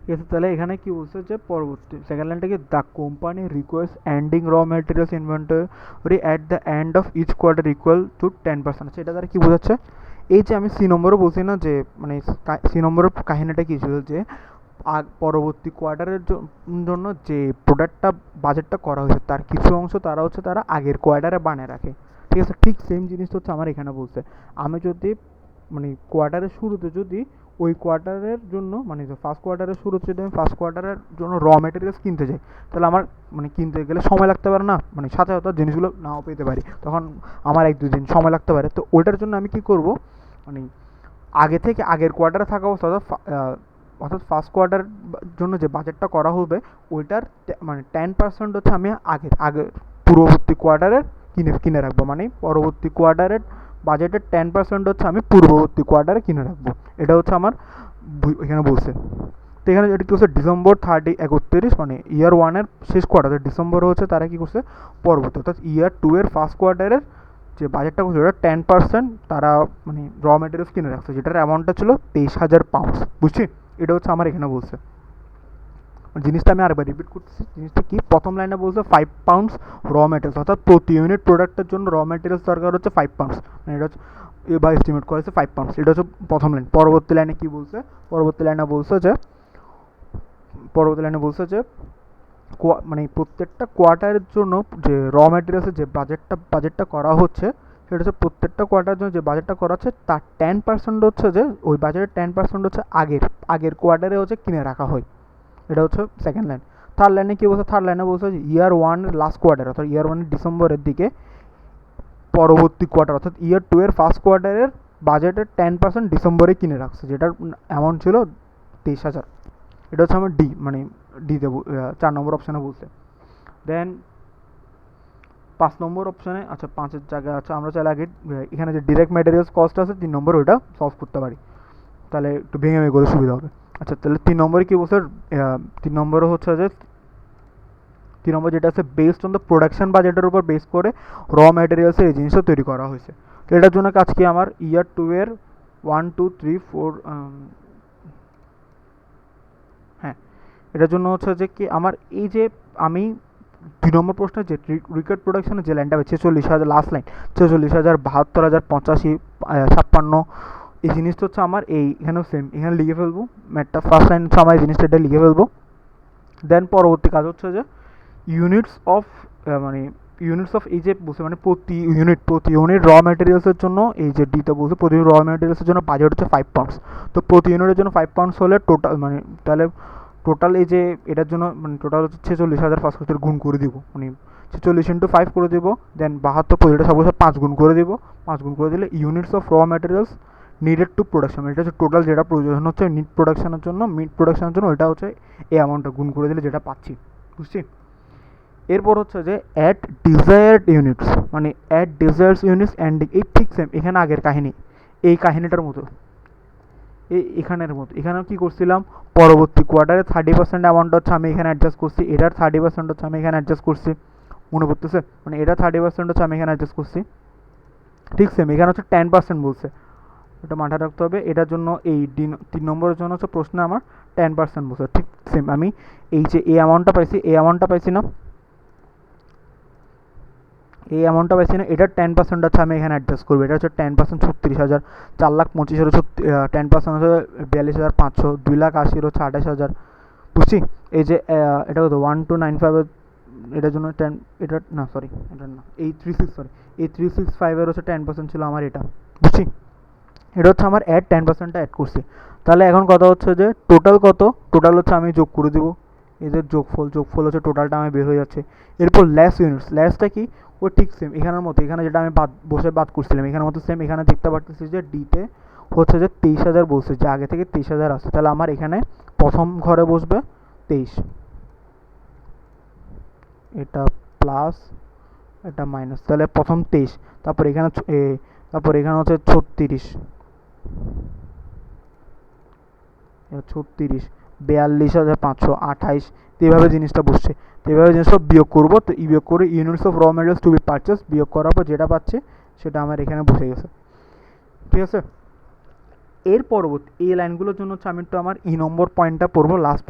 ঠিক আছে, তাহলে এখানে কি বলছে যে পরবর্তী সেকেন্ড লাইনটা কি, the company request ending raw materials inventory at the end of each quarter equal to 10%। আচ্ছা, এটা দ্বারা কি বোঝাচ্ছে? এই যে আমি সি নম্বরও বলছি না, যে মানে সি নম্বরের কাহিনীটা কি ছিল, যে পরবর্তী কোয়ার্টারের জন্য যে প্রোডাক্টটা বাজেটটা করা হয়েছে তার কিছু অংশ তারা হচ্ছে তারা আগের কোয়ার্টারে বানিয়ে রাখে। ঠিক আছে, ঠিক সেম জিনিসটা হচ্ছে আমার এখানে বলছে। আমি যদি মানে কোয়ার্টারের শুরুতে যদি ওই কোয়ার্টারের জন্য মানে ফার্স্ট কোয়ার্টারের শুরুতে যদি আমি ফার্স্ট কোয়ার্টারের জন্য র মেটেরিয়ালস কিনতে যাই, তাহলে আমার মানে কিনতে গেলে সময় লাগতে পারে না, মানে সাথে সাথে জিনিসগুলো নাও পেতে পারি, তখন আমার 1-2 দিন সময় লাগতে পারে। তো ওইটার জন্য আমি কি করব, মানে আগে থেকে আগের কোয়ার্টারে থাকা অবস্থা অর্থাৎ ফার্স্ট কোয়ার্টারের জন্য যে বাজেটটা করা হবে ওইটার মানে 10% হচ্ছে আমি আগের পূর্ববর্তী কোয়ার্টারের কিনে রাখবো। মানে পরবর্তী কোয়ার্টারের বাজেটের 10% হচ্ছে আমি পূর্ববর্তী কোয়ার্টারে কিনে রাখবো। এটা হচ্ছে আমার এখানে বলছে। তো এখানে যেটা কি হচ্ছে, ডিসেম্বর 31 মানে ইয়ার ওয়ানের শেষ কোয়ার্টার, ডিসেম্বর হচ্ছে তারা কি করছে পরবর্তী, অর্থাৎ ইয়ার 2 এর ফার্স্ট কোয়ার্টারের যে বাজেটটা করছে ওটা 10% তারা মানে র মেটেরিয়ালস কিনে রাখছে, যেটার অ্যামাউন্টটা ছিল 23,000 পাউন্ড। বুঝছি? এটা হচ্ছে আমার এখানে বলছে। জিনিসটা আমি আরেকবার রিপিট করতেছি, জিনিসটা কি, প্রথম লাইনে বলছে 5 পাউন্ডস র মেটেরিয়ালস, অর্থাৎ প্রতি ইউনিট প্রোডাক্টের জন্য র মেটেরিয়ালস দরকার হচ্ছে 5 পাউন্ডস, মানে এটা হচ্ছে বা এস্টিমেট করেছে 5 পাউন্ডস। এটা হচ্ছে প্রথম লাইন। পরবর্তী লাইনে কি বলছে, পরবর্তী লাইনে বলছে যে মানে প্রত্যেকটা কোয়ার্টারের জন্য যে র মেটেরিয়ালসের যে বাজেটটা করা হচ্ছে, সেটা হচ্ছে প্রত্যেকটা কোয়ার্টারের জন্য যে বাজেটটা করা হচ্ছে তার 10% হচ্ছে যে ওই বাজেটের 10% হচ্ছে আগের কোয়ার্টারে হচ্ছে কিনে রাখা হয়। এটা হচ্ছে সেকেন্ড লাইন। থার্ড লাইনে কী বলছে, থার্ড লাইনে বলছে যে ইয়ার ওয়ানের লাস্ট কোয়ার্টার, অর্থাৎ ইয়ার ওয়ানের ডিসেম্বরের দিকে পরবর্তী কোয়ার্টার, অর্থাৎ ইয়ার 2 এর ফার্স্ট কোয়ার্টারের বাজেটের 10% ডিসেম্বরে কিনে রাখছে, যেটার অ্যামাউন্ট ছিল 23,000। এটা হচ্ছে আমার ডি, মানে ডিতে 4 নম্বর অপশানে বলছে। দেন 5 নম্বর অপশানে, আচ্ছা 5-এর জায়গায় আচ্ছা আমরা চাইলে আগে এখানে যে ডিরেক্ট ম্যাটেরিয়ালস কস্ট আছে 3 নম্বর, ওইটা সলভ করতে পারি, তাহলে একটু ভেঙে ভেঙে করে সুবিধা হবে। আচ্ছা, তাহলে 3 নম্বরে কী বলছে, 3 নম্বরে হচ্ছে যে 3 নম্বর যেটা আছে, বেসড অন দ্য প্রোডাকশন বাজেটের উপর বেস করে র ম্যাটেরিয়ালসের এই জিনিসটা তৈরি করা হয়েছে। তো এটার জন্য কাজ কি, আমার ইয়ার 2 এর 1, 2, 3, 4, হ্যাঁ, এটার জন্য হচ্ছে যে কি আমার এই যে আমি 2 নম্বর প্রশ্নে যে রিকর্ড প্রোডাকশনের যে লাইনটা হবে 46,000, লাস্ট লাইন 46,000, 72,000, 85, 56, এই জিনিসটা হচ্ছে আমার এখানেও সেম, এখানে লিখে ফেলবো ম্যাটটা, ফার্স্ট লাইন হচ্ছে আমার এই জিনিসটা এটা লিখে ফেলবো। দেন পরবর্তী কাজ হচ্ছে যে ইউনিটস অফ মানে ইউনিটস অফ এই যে বলছে মানে প্রতি ইউনিট র ম্যাটেরিয়ালসের জন্য এই যে ডিতে বলছে প্রতি র ম্যাটেরিয়ালসের জন্য বাজেট হচ্ছে 5 পাউন্ডস। তো প্রতি ইউনিটের জন্য 5 পাউন্ডস হলে টোটাল মানে তাহলে টোটাল এই যে এটার জন্য মানে টোটাল হচ্ছে 46,000 ফার্স্ট করতে গুণ করে দিব, মানে 46 × 5 করে দিব। দেন 72 প্রতিটা সব 5 গুণ করে দিব, 5 গুণ করে দিলে units of raw materials needed to production, এটা হচ্ছে টোটাল যেটা প্রয়োজন হচ্ছে মিট প্রোডাকশনের জন্য ওইটা হচ্ছে এই অ্যামাউন্টটা গুণ করে দিলে যেটা পাচ্ছি। বুঝছি? এরপর হচ্ছে যে অ্যাট ডিজায়ার্ড ইউনিটস, মানে অ্যাট ডিজায়ার্স ইউনিটস অ্যান্ডিং, এই ঠিক সেম এখানে আগের কাহিনী, এই কাহিনীটার মতো এখানের মতো। এখানেও কী করছিলাম, পরবর্তী কোয়ার্টারে 30% অ্যামাউন্ট হচ্ছে আমি এখানে অ্যাডজাস্ট করছি, এটার 30% হচ্ছে আমি এখানে অ্যাডজাস্ট করছি, মনে পড়তেছে, মানে এটা 30% হচ্ছে আমি এখানে অ্যাডজাস্ট করছি। ঠিক সেম এখানে হচ্ছে 10% বলছে, এটা মাথায় রাখতে হবে। এটার জন্য এই 3 নম্বরের জন্য হচ্ছে প্রশ্নে আমার 10% বলছে। ঠিক সেম আমি এই যে এই অ্যামাউন্টটা পাইছি না, এই অ্যামাউন্টটা পাইছি না, এটার 10% হচ্ছে আমি এখানে অ্যাডজাস্ট করবো। এটা হচ্ছে 10% 36,000, 4,25,000 হচ্ছে 10% হচ্ছে 42,500, 2,80,000 হচ্ছে 28,000। বুঝছি? এই যে এটা কত 1,295 এটার জন্য 10, এটা না সরি এটা না, এই 365 হচ্ছে 10% ছিল আমার এটা। বুঝছি? এটা হচ্ছে আমার 10%টা অ্যাড করছি। তাহলে এখন কথা হচ্ছে যে টোটাল কত, টোটাল হচ্ছে আমি যোগ করে দিব, এদের যোগফল হচ্ছে টোটালটা আমি বের হয়ে যাচ্ছে। এরপর লেস ইউনিটস, লেসটা কি, ও ঠিক সেম এখানের মতো, এখানে যেটা আমি বাদ করছিলাম এখানের মতো সেম, এখানে দেখতে পাচ্ছি যে ডিতে হচ্ছে যে 23,000 বলছে, যে আগে থেকে 23,000 আছে, তাহলে আমার এখানে প্রথম ঘরে বসবে 23, এটা প্লাস এটা মাইনাস, তাহলে প্রথম 23, তারপর এখানে হচ্ছে 36, 42,528, তো এইভাবে জিনিসটা বসছে। তো এইভাবে জিনিসটা বিয়োগ করবো, তো বিয়োগ করে units of raw materials to be purchase বিয়োগ করার পর যেটা পাচ্ছে সেটা আমার এখানে বসে গেছে। ঠিক আছে? এর পরবর্তী এই লাইনগুলোর জন্য হচ্ছে আমি একটু আমার ই নম্বর পয়েন্টটা পড়বো, লাস্ট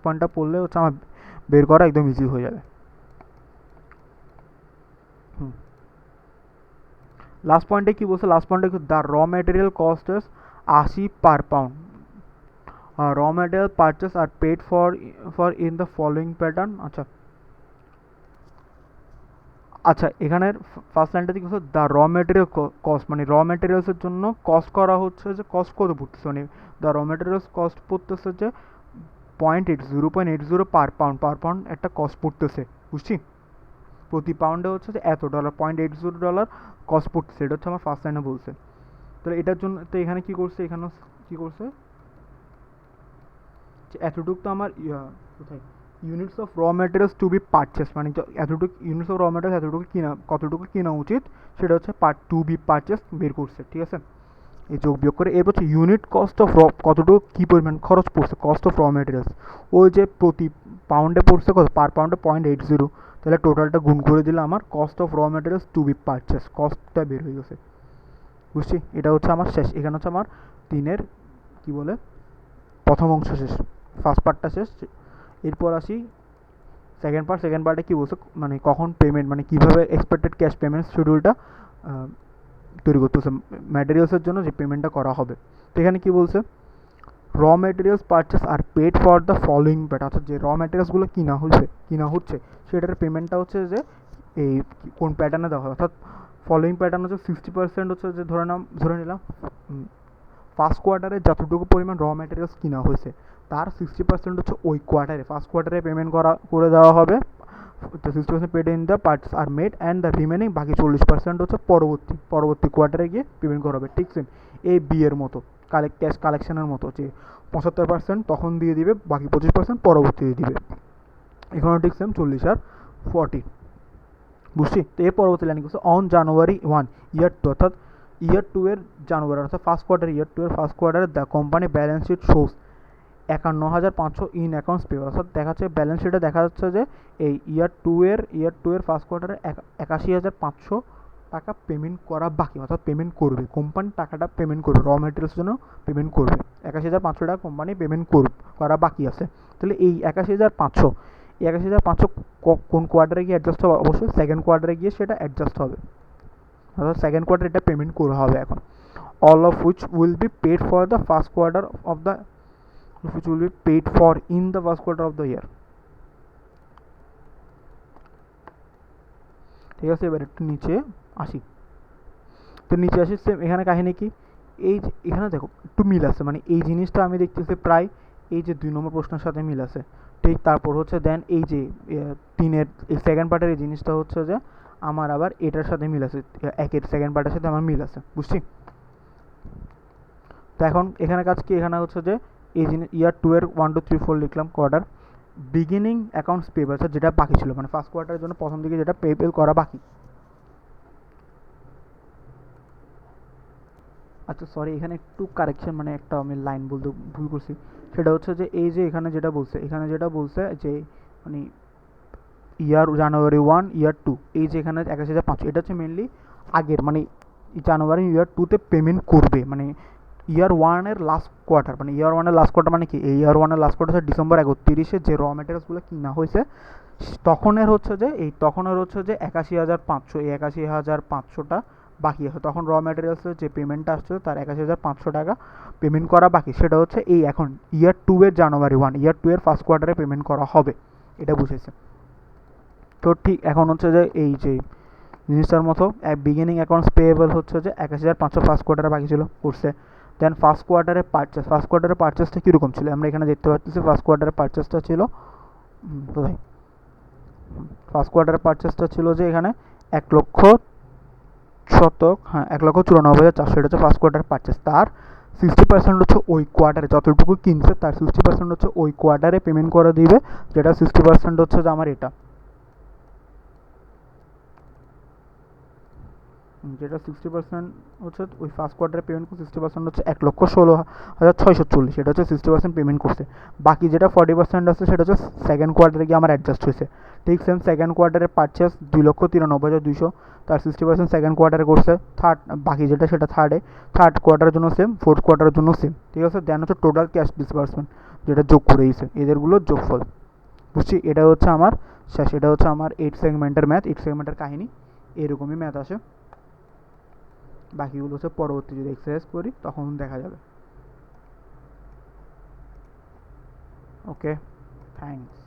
পয়েন্টটা পড়লে হচ্ছে আমার বের করা একদম ইজি হয়ে যাবে। লাস্ট পয়েন্টে কী বলছে, লাস্ট পয়েন্টে the raw material cost is 80 per pound, raw material purchase are paid for in the following pattern. আচ্ছা এখানের ফার্স্ট লাইনটা কি বলছে, দ্য র ম্যাটেরিয়াল কস্ট, মানে র ম্যাটেরিয়ালসের জন্য কস্ট করা হচ্ছে যে কস্ট কত পড়তেছে, মানে দ্য র ম্যাটেরিয়ালস কস্ট পড়তেছে যে 0.80 পার পাউন্ড একটা কস্ট পড়তেছে, বুঝছি? প্রতি পাউন্ডে হচ্ছে যে এত ডলার, $0.80 কস্ট পড়তেছে, এটা হচ্ছে আমার ফার্স্ট লাইনে বলছে। তাহলে এটার জন্য তো এখানে কী করছে, এখানে কী করছে যে এতটুকু তো আমার কোথায় units of raw materials to be purchase, মানে এতটুকু ইউনিটস অফ র ম্যাটেরিয়ালস এতটুকু কতটুকু কেনা উচিত সেটা হচ্ছে টু বি পারচেস বের করছে, ঠিক আছে? এই যোগ বিয়োগ করে এর হচ্ছে ইউনিট কস্ট অফ কতটুকু কী পরিমাণ খরচ পড়ছে, কস্ট অফ র ম্যাটেরিয়ালস, ওই যে প্রতি পাউন্ডে পড়ছে কত, পার পাউন্ডে 0.80, তাহলে টোটালটা গুণ করে দিলে আমার cost of raw materials to be purchase কস্টটা বের হয়ে গেছে, বুঝছি? এটা হচ্ছে আমার শেষ, এখানে হচ্ছে আমার 3-এর কী বলে প্রথম অংশ শেষ, ফার্স্ট পার্টটা শেষ। এরপর আসি সেকেন্ড পার্টে কী বলছে, মানে কখন পেমেন্ট, মানে কীভাবে এক্সপেক্টেড ক্যাশ পেমেন্ট শিডিউলটা তৈরি করতেছে ম্যাটেরিয়ালসের জন্য যে পেমেন্টটা করা হবে। তো এখানে কী বলছে, raw materials purchase are paid for the following pattern, অর্থাৎ যে র ম্যাটেরিয়ালসগুলো কিনা হচ্ছে সেটার পেমেন্টটা হচ্ছে যে এই কোন প্যাটার্নে দেওয়া হয়, অর্থাৎ ফলোয়িং প্যাটার্ন হচ্ছে 60% হচ্ছে যে ধরে নিলাম ফার্স্ট কোয়ার্টারে যতটুকু পরিমাণ র ম্যাটেরিয়ালস কিনা হয়েছে তার 60% হচ্ছে ওই কোয়ার্টারে, ফার্স্ট কোয়ার্টারে পেমেন্ট করে দেওয়া হবে। তো 60% paid in the parts are made and the remaining বাকি 40% হচ্ছে পরবর্তী কোয়ার্টারে গিয়ে পেমেন্ট করা হবে, ঠিক সেম এই বিয়ের মতো ক্যাশ কালেকশনের মতো, যে 75% তখন দিয়ে দিবে, বাকি 25% পরবর্তীতে দিবে। এখানেও ঠিক সেম 40 আর 40, বুঝছি? তো এর পরবর্তী লাইন করছে অন জানুয়ারি 1 ইয়ার 2, অর্থাৎ ইয়ার 2 এর জানুয়ারি, অর্থাৎ ফার্স্ট কোয়ার্টার ইয়ার 2 এর ফার্স্ট কোয়ার্টারে the company balance sheet shows 51,500 in accounts payable, অর্থাৎ দেখা যাচ্ছে ব্যালেন্স শিটে দেখা যাচ্ছে যে এই ইয়ার টু এর ফার্স্ট কোয়ার্টারে 81,500 টাকা পেমেন্ট করা বাকি, অর্থাৎ পেমেন্ট করবে কোম্পানি, টাকাটা পেমেন্ট করবে র ম্যাটেরিয়ালসের জন্য পেমেন্ট করবে, 81,500 টাকা কোম্পানি পেমেন্ট করা বাকি আছে। তাহলে এই 81,500 কোন কোয়ার্টারে গিয়ে অ্যাডজাস্ট হবে, অবশ্যই সেকেন্ড কোয়ার্টারে গিয়ে সেটা অ্যাডজাস্ট হবে, অর্থাৎ সেকেন্ড কোয়ার্টারে এটা পেমেন্ট করা হবে এখন। All of which will be paid for the first quarter of the which will be paid for in the first quarter of the year, ঠিক আছে? এবার একটু নিচে আসি, সেম এখানে কাহিনী কি, এই যে এখানে দেখো একটু মিল আছে, মানে এই জিনিসটা আমি দেখতেছি প্রায় এই যে 2 নম্বর প্রশ্নের সাথে মিল আছে, ঠিক। তারপর হচ্ছে দেন এই যে 3-এর এই সেকেন্ড পার্টের এই জিনিসটা হচ্ছে যে আমার আবার এটার সাথে মিল আছে, একের সেকেন্ড পার্টের সাথে আমার মিল আছে, বুঝছি? তো এখন এখানে কাজ কি, এখানে হচ্ছে যে এই জিনিস ইয়ার 2 এর 1 2 3 4 লিখলাম কোয়ার্টার, বিগিনিং অ্যাকাউন্টস পেয়েবল, যেটা বাকি ছিল, মানে ফার্স্ট কোয়ার্টারের জন্য প্রথম দিকে যেটা পেয়েবল করা বাকি। আচ্ছা সরি, এখানে একটু কারেকশন, মানে একটা আমি লাইন বলতে ভুল করছি, সেটা হচ্ছে যে এই যে এখানে যেটা বলছে যে মানে ইয়ার জানুয়ারি 1 ইয়ার 2, এই যে এখানে 81,500 এটা হচ্ছে মেনলি আগের, মানে জানুয়ারি ইয়ার 2তে পেমেন্ট করবে, মানে ইয়ার 1-এর লাস্ট কোয়ার্টার, মানে ইয়ার 1-এর লাস্ট কোয়ার্টার মানে কি, এই ইয়ার 1-এর লাস্ট কোয়ার্টার হচ্ছে ডিসেম্বর 31-এ যে র ম্যাটেরিয়ালসগুলো কিনা হয়েছে তখনের হচ্ছে যে 81,500, এই 81,500টা বাকি আছে, তখন র ম্যাটেরিয়ালসের যে পেমেন্টটা আসছে তার 81,500 টাকা পেমেন্ট করা বাকি, সেটা হচ্ছে এই এখন ইয়ার 2 এর জানুয়ারি 1, ইয়ার 2 এর ফার্স্ট কোয়ার্টারে পেমেন্ট করা হবে, এটা বুঝেছে তো? ঠিক এখন হচ্ছে যে এই যে জিনিসটার মতো বিগিনিং অ্যাকাউন্টস পেয়েবল হচ্ছে যে 81,500 ফার্স্ট কোয়ার্টারে বাকি ছিল, করছে। দেন ফার্স্ট কোয়ার্টারে পারচেসটা কীরকম ছিল আমরা এখানে দেখতে পাচ্ছি, ফার্স্ট কোয়ার্টারে পারচেসটা ছিল কোথায়, ফার্স্ট কোয়ার্টারে পারচেসটা ছিল যে এখানে 1,94,400, এটা হচ্ছে ফার্স্ট কোয়ার্টার পারচেস, তার 60% হচ্ছে ওই কোয়ার্টারে যতটুকু কিনছে তার 60% হচ্ছে ওই কোয়ার্টারে পেমেন্ট করে দিবে, যেটা 60% হচ্ছে যে আমার এটা যেটা 60% হচ্ছে ওই ফার্স্ট কোয়ার্টারে পেমেন্ট করছে, 60% হচ্ছে 1,16,640, সেটা হচ্ছে 60% পেমেন্ট করছে। বাকি যেটা 40% আছে সেটা হচ্ছে সেকেন্ড কোয়ার্টারে গিয়ে আমার অ্যাডজাস্ট হয়েছে। ঠিক সেম সেকেন্ড কোয়ার্টারে পারচেস 2,93,200, তার 60% সেকেন্ড কোয়ার্টারে করছে। থার্ড বাকি যেটা সেটা থার্ড কোয়ার্টারের জন্য সেম, ফোর্থ কোয়ার্টারের জন্য সেম, ঠিক আছে। দেন হচ্ছে টোটাল ক্যাশ ডিসবার্সমেন্ট যেটা যোগ করে দিয়েছে, এদেরগুলো যোগফল। বুঝছি, এটা হচ্ছে আমার শেষ, এটা হচ্ছে আমার 8 সেগমেন্টের ম্যাথ, 8 সেগমেন্টের কাহিনী, এরকমই ম্যাথ আসে। বাকিগুলো হচ্ছে পরবর্তী যদি এক্সারসাইজ করি তখন দেখা যাবে। ওকে, থ্যাংকস।